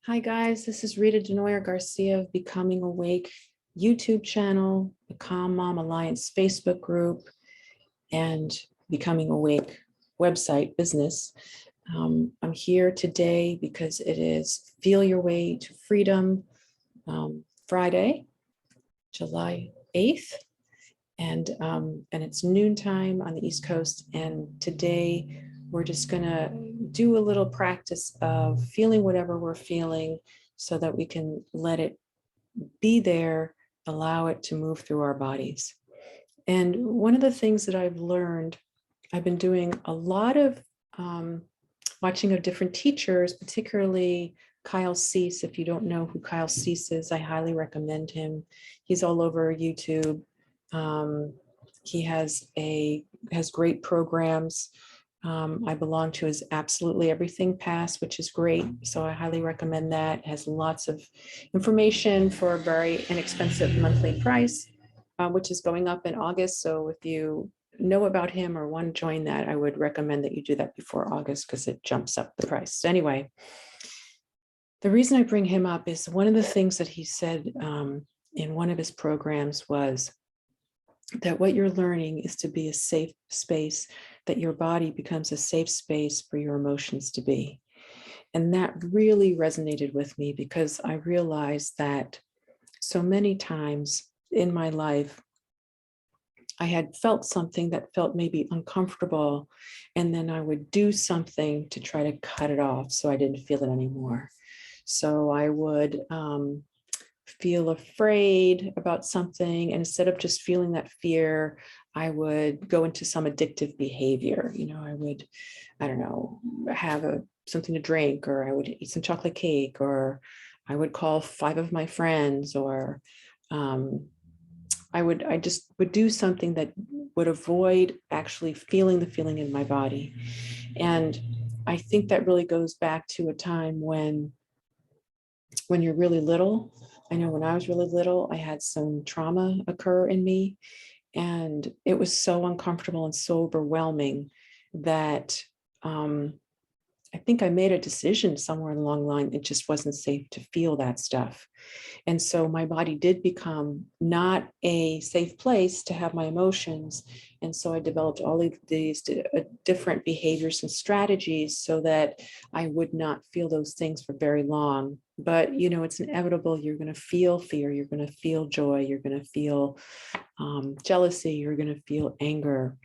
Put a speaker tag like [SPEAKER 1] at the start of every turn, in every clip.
[SPEAKER 1] Hi guys, this is Rita Desnoyers-Garcia of Becoming Awake YouTube channel, the Calm Mom Alliance Facebook group, and Becoming Awake website business. I'm here today because it is Feel Your Way to Freedom Friday, July 8th, and it's noontime on the East Coast. And today we're just gonna do a little practice of feeling whatever we're feeling so that we can let it be there, allow it to move through our bodies. And one of the things that I've learned, I've been doing a lot of watching of different teachers, particularly Kyle Cease. If you don't know who Kyle Cease is, I highly recommend him. He's all over YouTube. He has great programs. I belong to his Absolutely Everything Pass, which is great. So I highly recommend that. It has lots of information for a very inexpensive monthly price, which is going up in August. So if you know about him or want to join that, I would recommend that you do that before August because it jumps up the price. So anyway, the reason I bring him up is one of the things that he said in one of his programs was that what you're learning is to be a safe space, that your body becomes a safe space for your emotions to be. And that really resonated with me because I realized that so many times in my life, I had felt something that felt maybe uncomfortable, and then I would do something to try to cut it off so I didn't feel it anymore. So I would feel afraid about something, and instead of just feeling that fear, I would go into some addictive behavior. I would, I don't know, have something to drink, or I would eat some chocolate cake, or I would call 5 of my friends, or I just would do something that would avoid actually feeling the feeling in my body. And I think that really goes back to a time when you're really little. I know when I was really little, I had some trauma occur in me, and it was so uncomfortable and so overwhelming that I think I made a decision somewhere along the line. It just wasn't safe to feel that stuff. And so my body did become not a safe place to have my emotions. And so I developed all of these different behaviors and strategies so that I would not feel those things for very long. But, it's inevitable. You're going to feel fear. You're going to feel joy. You're going to feel jealousy. You're going to feel anger.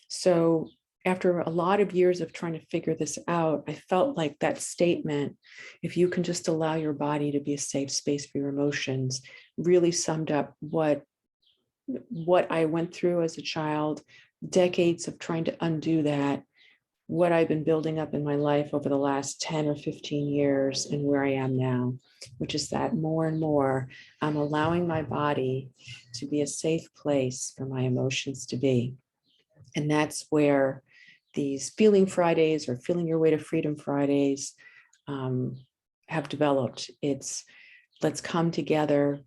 [SPEAKER 1] So after a lot of years of trying to figure this out, I felt like that statement, if you can just allow your body to be a safe space for your emotions, really summed up what I went through as a child, decades of trying to undo that, what I've been building up in my life over the last 10 or 15 years, and where I am now, which is that more and more I'm allowing my body to be a safe place for my emotions to be. And that's where these Feeling Fridays or Feeling Your Way to Freedom Fridays have developed. It's let's come together,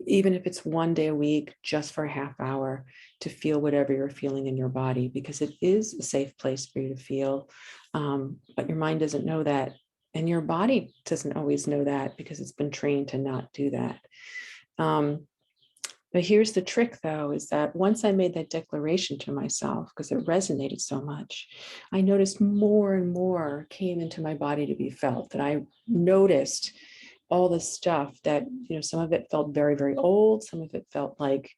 [SPEAKER 1] even if it's one day a week, just for a half hour, to feel whatever you're feeling in your body, because it is a safe place for you to feel. But your mind doesn't know that. And your body doesn't always know that because it's been trained to not do that. But here's the trick, though, is that once I made that declaration to myself, because it resonated so much, I noticed more and more came into my body to be felt, that I noticed all the stuff that, some of it felt very, very old. Some of it felt like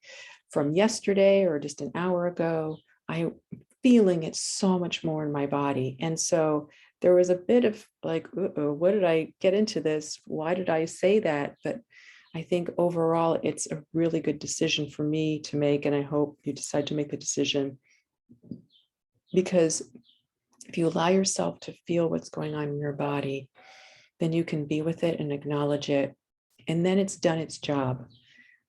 [SPEAKER 1] from yesterday or just an hour ago. I'm feeling it so much more in my body. And so there was a bit of like, what did I get into this? Why did I say that? But I think overall, it's a really good decision for me to make. And I hope you decide to make the decision, because if you allow yourself to feel what's going on in your body, then you can be with it and acknowledge it. And then it's done its job,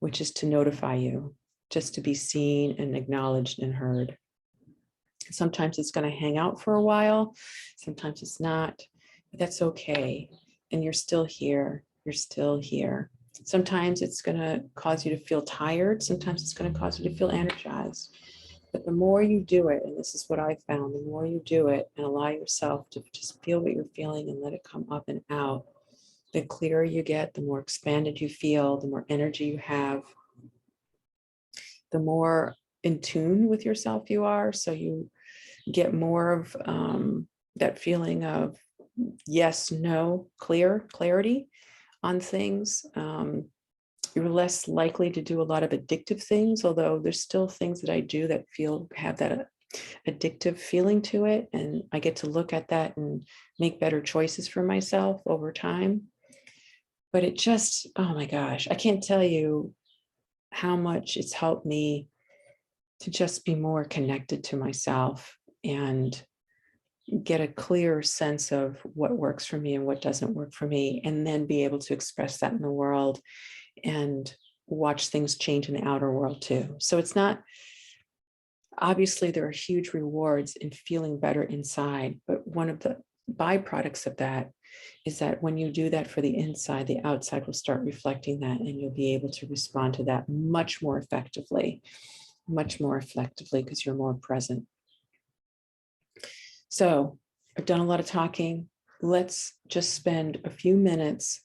[SPEAKER 1] which is to notify you, just to be seen and acknowledged and heard. Sometimes it's going to hang out for a while. Sometimes it's not, but that's okay. And you're still here. You're still here. Sometimes it's going to cause you to feel tired. Sometimes it's going to cause you to feel energized. But the more you do it, and this is what I found, the more you do it and allow yourself to just feel what you're feeling and let it come up and out, The clearer you get, the more expanded you feel, the more energy you have, the more in tune with yourself you are. So you get more of that feeling of yes, no, clarity on things. You're less likely to do a lot of addictive things, although there's still things that I do that have that addictive feeling to it. And I get to look at that and make better choices for myself over time. But it just, oh my gosh, I can't tell you how much it's helped me to just be more connected to myself and get a clear sense of what works for me and what doesn't work for me, and then be able to express that in the world and watch things change in the outer world too. So it's not, obviously there are huge rewards in feeling better inside, but one of the byproducts of that is that when you do that for the inside, the outside will start reflecting that, and you'll be able to respond to that much more effectively because you're more present. So I've done a lot of talking. Let's just spend a few minutes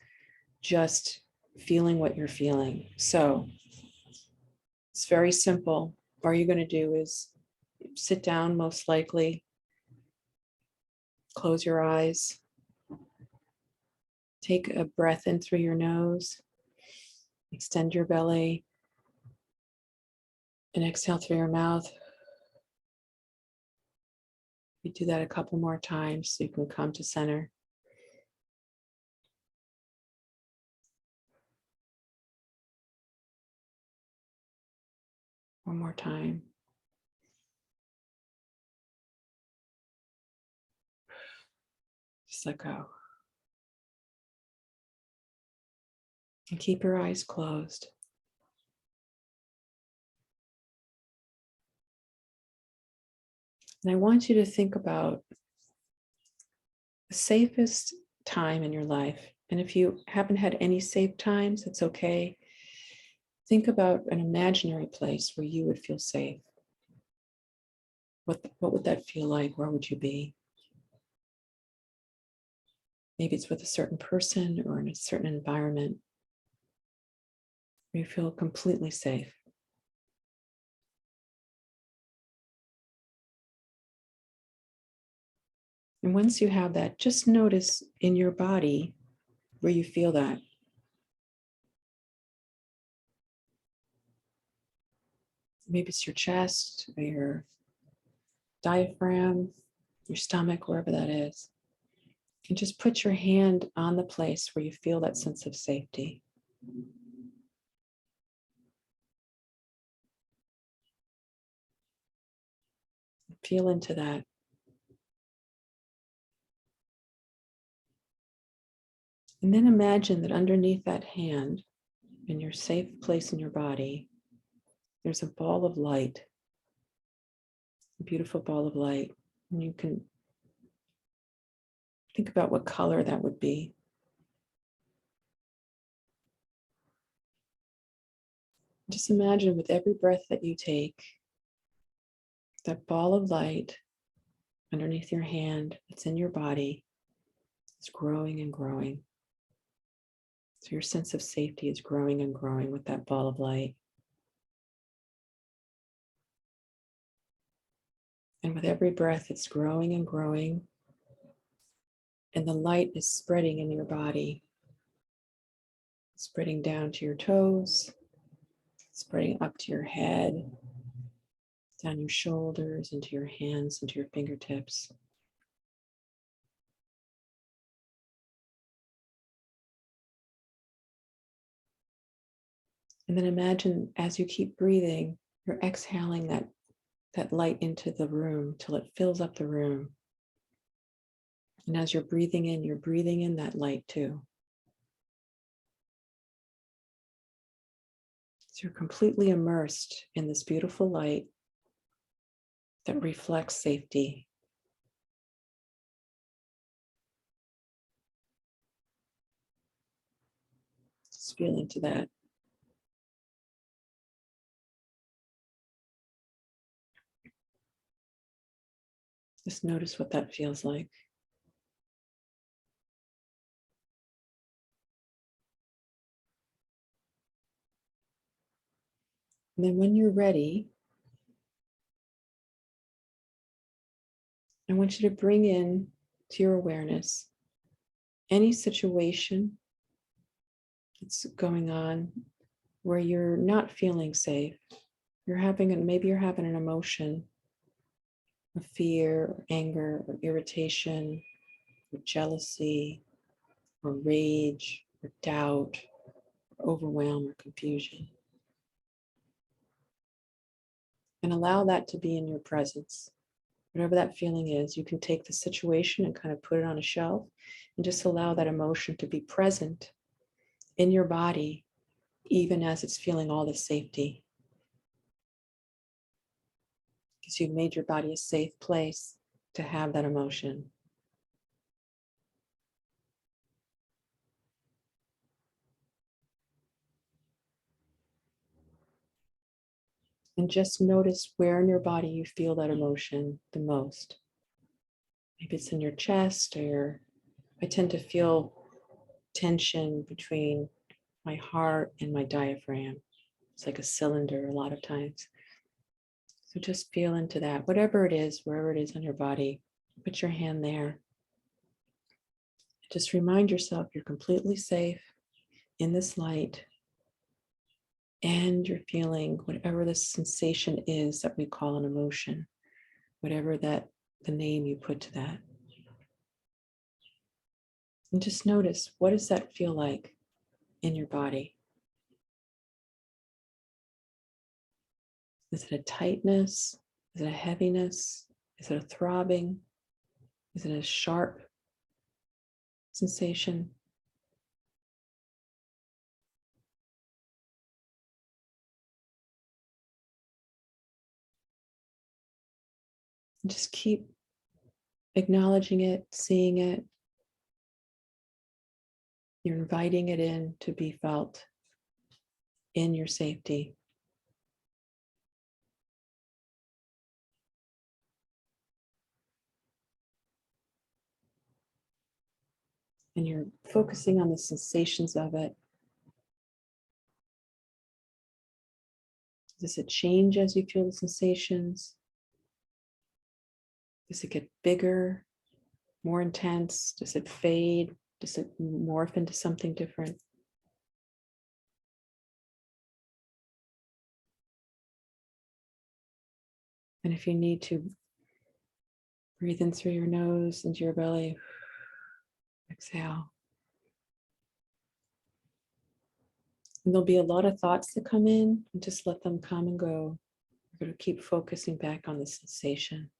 [SPEAKER 1] just feeling what you're feeling. So it's very simple. All you're going to do is sit down, most likely, close your eyes, take a breath in through your nose, extend your belly, and exhale through your mouth. You do that a couple more times so you can come to center. One more time. Just let go. And keep your eyes closed. And I want you to think about the safest time in your life. And if you haven't had any safe times, it's okay. Think about an imaginary place where you would feel safe. What would that feel like? Where would you be? Maybe it's with a certain person or in a certain environment where you feel completely safe. And once you have that, just notice in your body where you feel that. Maybe it's your chest or your diaphragm, your stomach, wherever that is. And just put your hand on the place where you feel that sense of safety. Feel into that. And then imagine that underneath that hand, in your safe place in your body, there's a ball of light, a beautiful ball of light. And you can think about what color that would be. Just imagine with every breath that you take, that ball of light underneath your hand, it's in your body, it's growing and growing. So your sense of safety is growing and growing with that ball of light. And with every breath, it's growing and growing. And the light is spreading in your body, spreading down to your toes, spreading up to your head, down your shoulders, into your hands, into your fingertips. And then imagine as you keep breathing, you're exhaling that light into the room till it fills up the room. And as you're breathing in that light too. So you're completely immersed in this beautiful light that reflects safety. Just feel into that. Just notice what that feels like. And then when you're ready, I want you to bring in to your awareness any situation that's going on where you're not feeling safe. Maybe you're having an emotion of fear, or anger, or irritation, or jealousy, or rage, or doubt, or overwhelm, or confusion. And allow that to be in your presence. Whatever that feeling is, you can take the situation and kind of put it on a shelf and just allow that emotion to be present in your body, even as it's feeling all the safety. Because you've made your body a safe place to have that emotion. And just notice where in your body you feel that emotion the most. Maybe it's in your chest, or I tend to feel tension between my heart and my diaphragm. It's like a cylinder a lot of times. So just feel into that, whatever it is, wherever it is on your body, put your hand there. Just remind yourself you're completely safe in this light, and you're feeling whatever the sensation is that we call an emotion, whatever that the name you put to that. And just notice, what does that feel like in your body? Is it a tightness? Is it a heaviness? Is it a throbbing? Is it a sharp sensation? And just keep acknowledging it, seeing it. You're inviting it in to be felt in your safety. And you're focusing on the sensations of it. Does it change as you feel the sensations? Does it get bigger, more intense? Does it fade? Does it morph into something different? And if you need to, breathe in through your nose into your belly. Exhale. And there'll be a lot of thoughts that come in, and just let them come and go. We're going to keep focusing back on the sensation.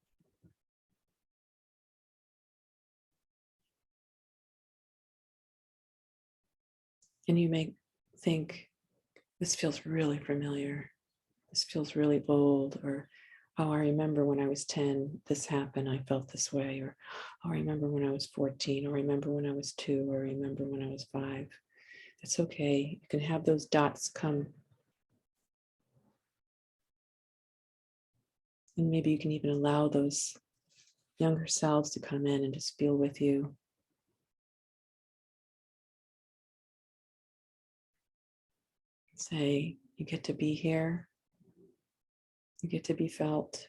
[SPEAKER 1] And you may think, this feels really familiar. This feels really old. Or, oh, I remember when I was 10, this happened, I felt this way. Or, oh, I remember when I was 14. Or, I remember when I was 2. Or, I remember when I was 5. It's okay. You can have those dots come. And maybe you can even allow those younger selves to come in and just feel with you. Say, you get to be here. You get to be felt.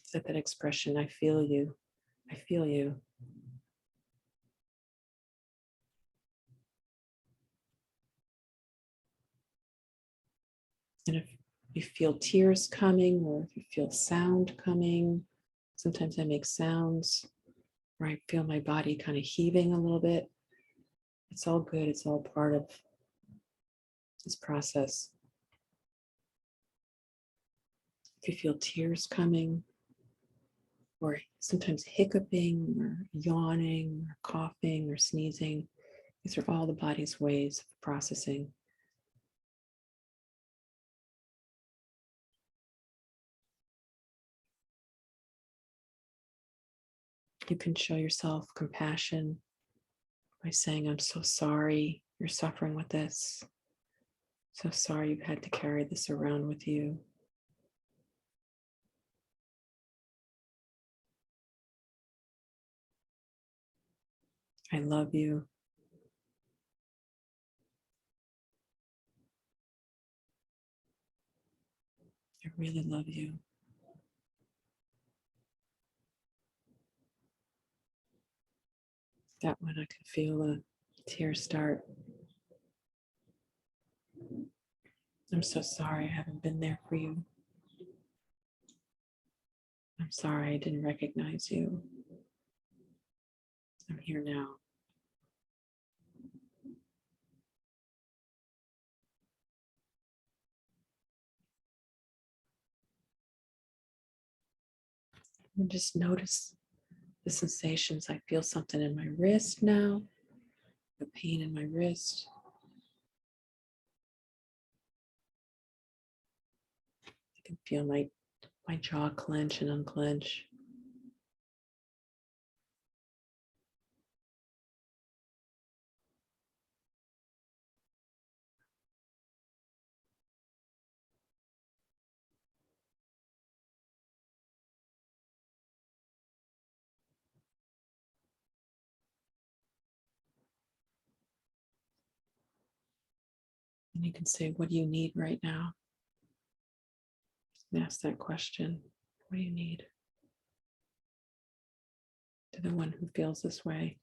[SPEAKER 1] Set that expression, I feel you. I feel you. And if you feel tears coming, or if you feel sound coming, sometimes I make sounds where I feel my body kind of heaving a little bit. It's all good. It's all part of this process. If you feel tears coming, or sometimes hiccuping, or yawning, or coughing, or sneezing, these are all the body's ways of processing. You can show yourself compassion by saying, I'm so sorry you're suffering with this. So sorry you've had to carry this around with you. I love you. I really love you. That one, I could feel a tear start. I'm so sorry I haven't been there for you. I'm sorry I didn't recognize you. I'm here now. And just notice the sensations. I feel something in my wrist now, the pain in my wrist. I can feel my jaw clench and unclench. And you can say, what do you need right now? And ask that question. What do you need? To the one who feels this way.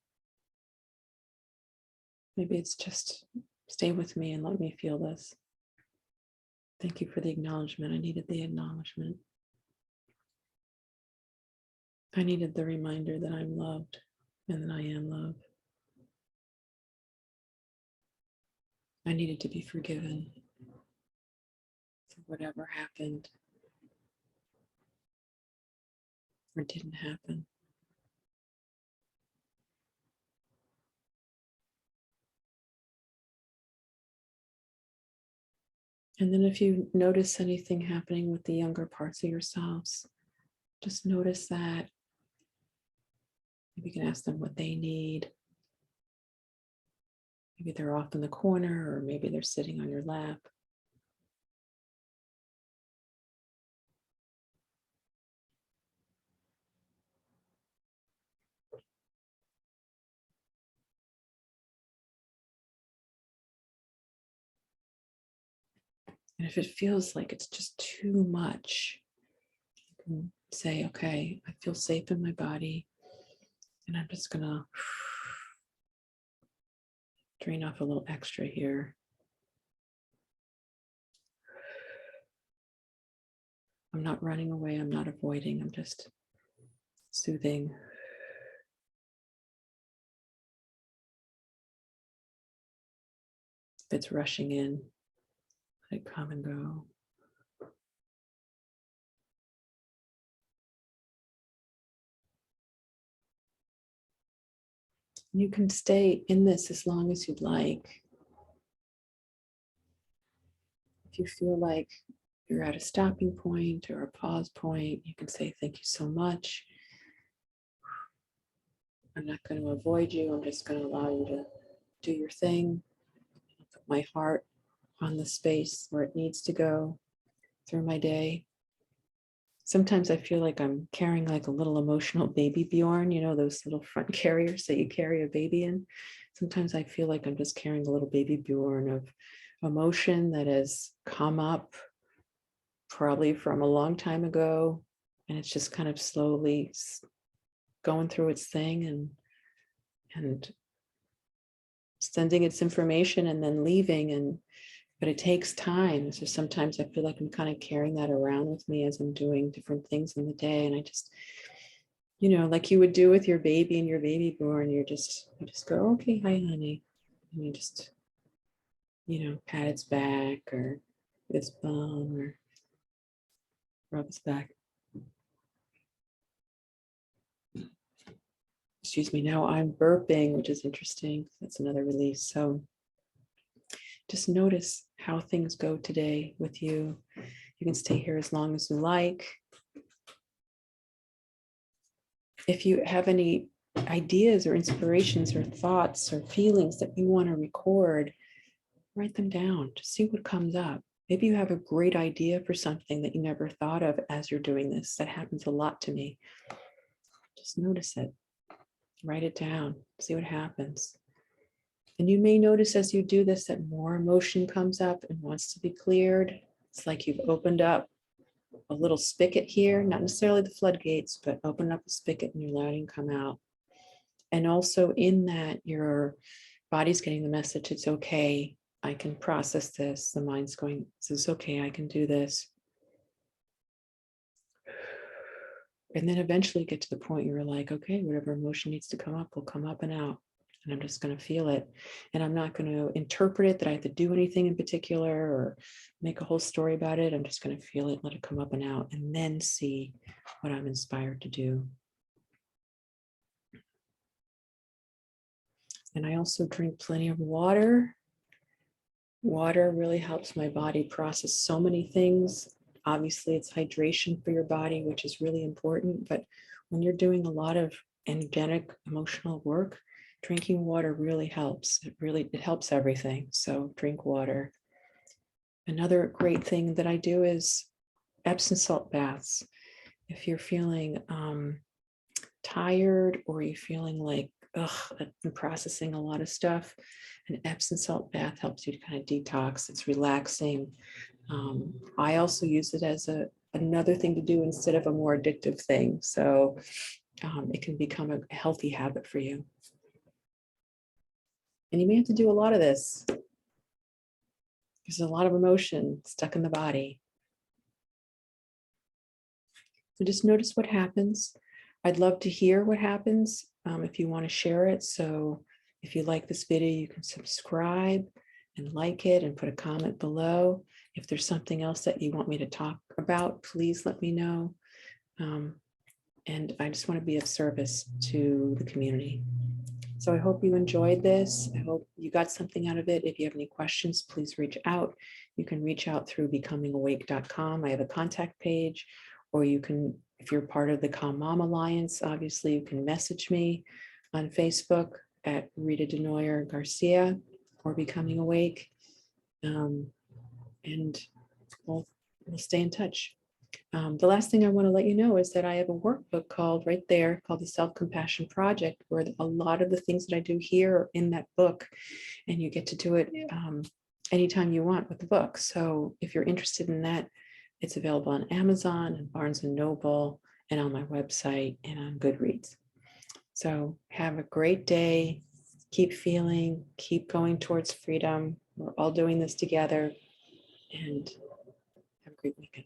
[SPEAKER 1] Maybe it's just stay with me and let me feel this. Thank you for the acknowledgement. I needed the acknowledgement. I needed the reminder that I'm loved and that I am loved. I needed to be forgiven for whatever happened or didn't happen. And then if you notice anything happening with the younger parts of yourselves, just notice that. Maybe you can ask them what they need. Maybe they're off in the corner, or maybe they're sitting on your lap. And if it feels like it's just too much, you can say, okay, I feel safe in my body, and I'm just gonna drain off a little extra here. I'm not running away, I'm not avoiding, I'm just soothing. If it's rushing in, let it come and go. You can stay in this as long as you'd like. If you feel like you're at a stopping point or a pause point, you can say, thank you so much. I'm not going to avoid you. I'm just going to allow you to do your thing. I'll put my heart on the space where it needs to go through my day. Sometimes I feel like I'm carrying like a little emotional baby Bjorn, you know, those little front carriers that you carry a baby in. Sometimes I feel like I'm just carrying a little baby Bjorn of emotion that has come up probably from a long time ago. And it's just kind of slowly going through its thing and sending its information and then leaving. But it takes time. So sometimes I feel like I'm kind of carrying that around with me as I'm doing different things in the day. And I just, you know, like you would do with your baby and your baby born, you just go, okay, hi, honey. And you just, you know, pat its back or its bum or rub its back. Excuse me, now I'm burping, which is interesting. That's another release. So just notice how things go today with you. You can stay here as long as you like. If you have any ideas or inspirations or thoughts or feelings that you want to record, write them down to see what comes up. Maybe you have a great idea for something that you never thought of as you're doing this. That happens a lot to me. Just notice it. write it down, see what happens. And you may notice as you do this that more emotion comes up and wants to be cleared. It's like you've opened up a little spigot here, not necessarily the floodgates, but open up a spigot and you're letting it come out. And also in that, your body's getting the message, it's okay, I can process this. The mind's going, it's okay, I can do this. And then eventually get to the point where you're like, okay, whatever emotion needs to come up will come up and out. And I'm just going to feel it. And I'm not going to interpret it that I have to do anything in particular or make a whole story about it. I'm just going to feel it, let it come up and out, and then see what I'm inspired to do. And I also drink plenty of water. Water really helps my body process so many things. Obviously, it's hydration for your body, which is really important. But when you're doing a lot of energetic, emotional work, drinking water really helps. It helps everything. So drink water. Another great thing that I do is Epsom salt baths. If you're feeling tired or you're feeling like, I've been processing a lot of stuff, an Epsom salt bath helps you to kind of detox. It's relaxing. I also use it as another thing to do instead of a more addictive thing. So it can become a healthy habit for you. And you may have to do a lot of this. There's a lot of emotion stuck in the body. So just notice what happens. I'd love to hear what happens if you want to share it. So if you like this video, you can subscribe and like it and put a comment below. If there's something else that you want me to talk about, please let me know. And I just want to be of service to the community. So I hope you enjoyed this. I hope you got something out of it. If you have any questions, please reach out. You can reach out through becomingawake.com. I have a contact page, or you can, if you're part of the Calm Mom Alliance, obviously you can message me on Facebook at Rita Desnoyers-Garcia or Becoming Awake. And we'll stay in touch. The last thing I want to let you know is that I have a workbook called the Self-Compassion Project, where a lot of the things that I do here are in that book, and you get to do it anytime you want with the book. So if you're interested in that, it's available on Amazon and Barnes & Noble and on my website and on Goodreads. So have a great day. Keep feeling, keep going towards freedom. We're all doing this together, and have a great weekend.